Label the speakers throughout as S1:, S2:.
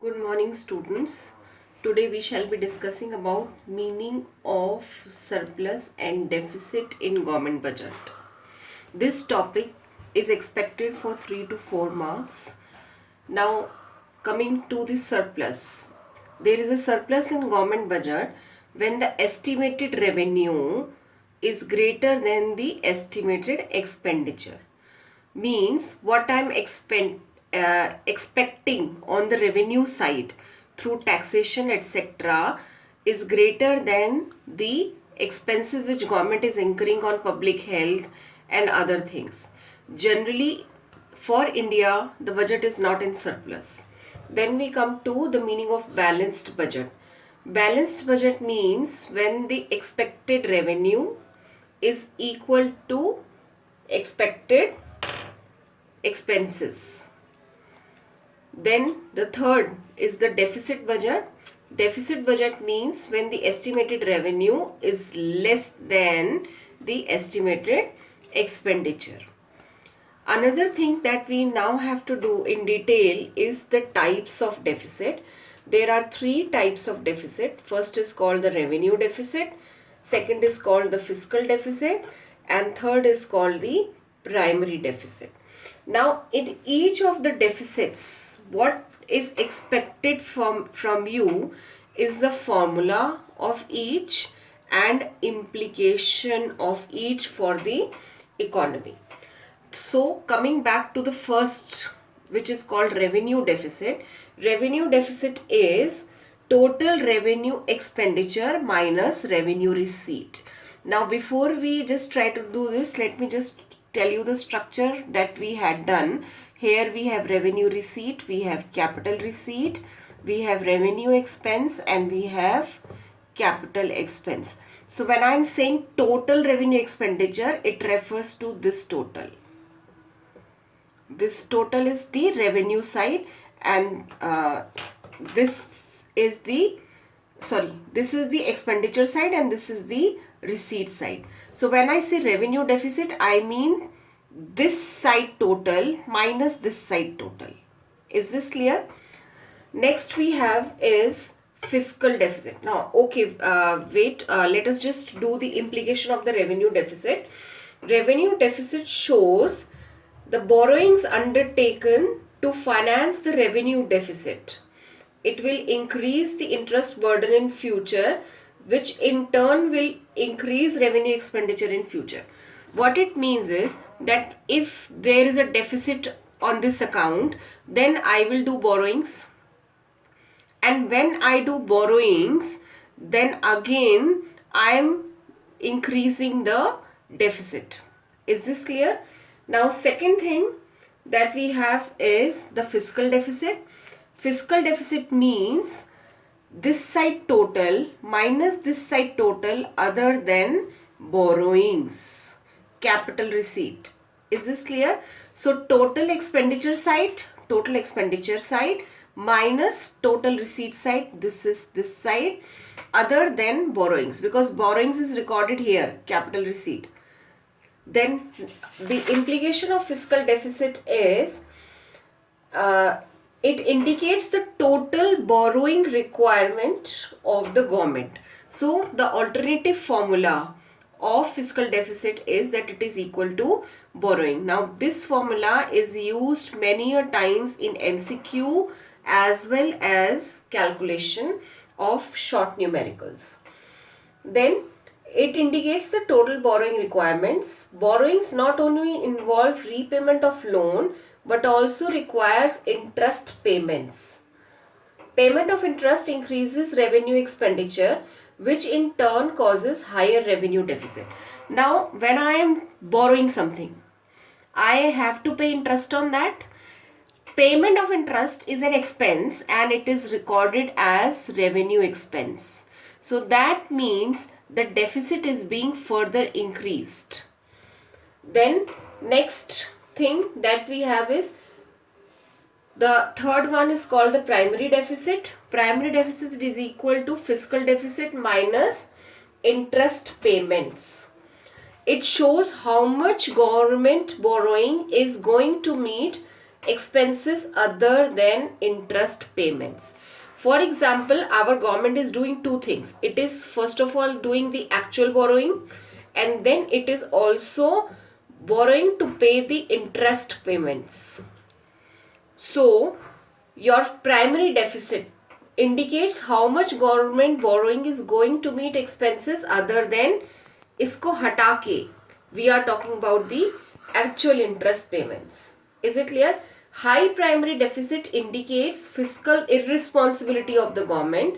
S1: Good morning, students. Today we shall be discussing about meaning of surplus and deficit in government budget. This topic is expected for 3 to 4 marks. Now, coming to the surplus. There is a surplus in government budget when the estimated revenue is greater than the estimated expenditure. Means what I'm expecting on the revenue side through taxation etc. is greater than the expenses which government is incurring on public health and other things. Generally, for India, the budget is not in surplus. Then we come to the meaning of balanced budget. Balanced budget means when the expected revenue is equal to expected expenses. Then the third is the deficit budget. Deficit budget means when the estimated revenue is less than the estimated expenditure. Another thing that we now have to do in detail is the types of deficit. There are 3 types of deficit. First is called the revenue deficit, second is called the fiscal deficit, and third is called the primary deficit. Now, in each of the deficits, what is expected from you is the formula of each and implication of each for the economy. So, coming back to the first, which is called revenue deficit. Revenue deficit is total revenue expenditure minus revenue receipt. Now, before we just try to do this, let me just tell you the structure that we had done. Here we have revenue receipt, we have capital receipt, we have revenue expense, and we have capital expense. So when I am saying total revenue expenditure, it refers to this total. This total is the revenue side, and this is the expenditure side, and this is the receipt side. So when I say revenue deficit, I mean this side total minus this side total. Is this clear? Next we have is fiscal deficit. Now, okay, let us just do the implication of the revenue deficit. Revenue deficit shows the borrowings undertaken to finance the revenue deficit. It will increase the interest burden in future, which in turn will increase revenue expenditure in future. What it means is that if there is a deficit on this account, then I will do borrowings. And when I do borrowings, then again I am increasing the deficit. Is this clear? Now, second thing that we have is the fiscal deficit. Fiscal deficit means this side total minus this side total other than borrowings, capital receipt. Is this clear? So total expenditure side minus total receipt side, this is this side, other than borrowings, because borrowings is recorded here, capital receipt. Then the implication of fiscal deficit is it indicates the total borrowing requirement of the government. So the alternative formula of fiscal deficit is that it is equal to borrowing. Now this formula is used many a times in MCQ as well as calculation of short numericals. Then it indicates the total borrowing requirements. Borrowings not only involve repayment of loan but also requires interest payments. Payment of interest increases revenue expenditure, which in turn causes higher revenue deficit. Now, when I am borrowing something, I have to pay interest on that. Payment of interest is an expense and it is recorded as revenue expense. So that means the deficit is being further increased. Then next thing that we have is the third one is called the primary deficit. Primary deficit is equal to fiscal deficit minus interest payments. It shows how much government borrowing is going to meet expenses other than interest payments. For example, our government is doing two things. It is first of all doing the actual borrowing, and then it is also borrowing to pay the interest payments. So, your primary deficit indicates how much government borrowing is going to meet expenses other than isko hata ke. We are talking about the actual interest payments. Is it clear? High primary deficit indicates fiscal irresponsibility of the government.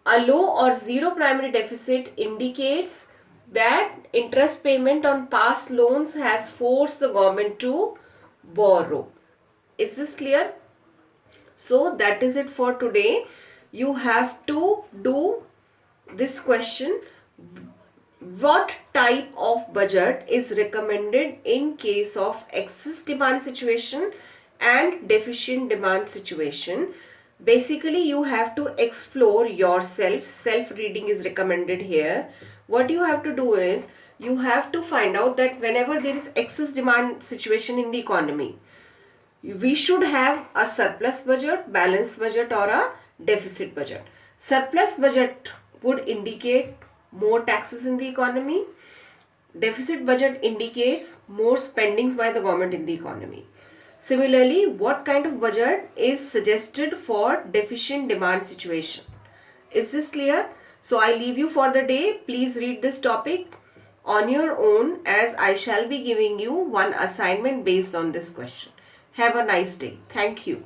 S1: A low or zero primary deficit indicates that interest payment on past loans has forced the government to borrow. Is this clear? So that is it for today. You have to do this question. What type of budget is recommended in case of excess demand situation and deficient demand situation? Basically, you have to explore yourself. Self-reading is recommended here. What you have to do is, you have to find out that whenever there is excess demand situation in the economy, we should have a surplus budget, balanced budget, or a deficit budget. Surplus budget would indicate more taxes in the economy. Deficit budget indicates more spendings by the government in the economy. Similarly, what kind of budget is suggested for deficient demand situation? Is this clear? So I leave you for the day. Please read this topic on your own, as I shall be giving you one assignment based on this question. Have a nice day. Thank you.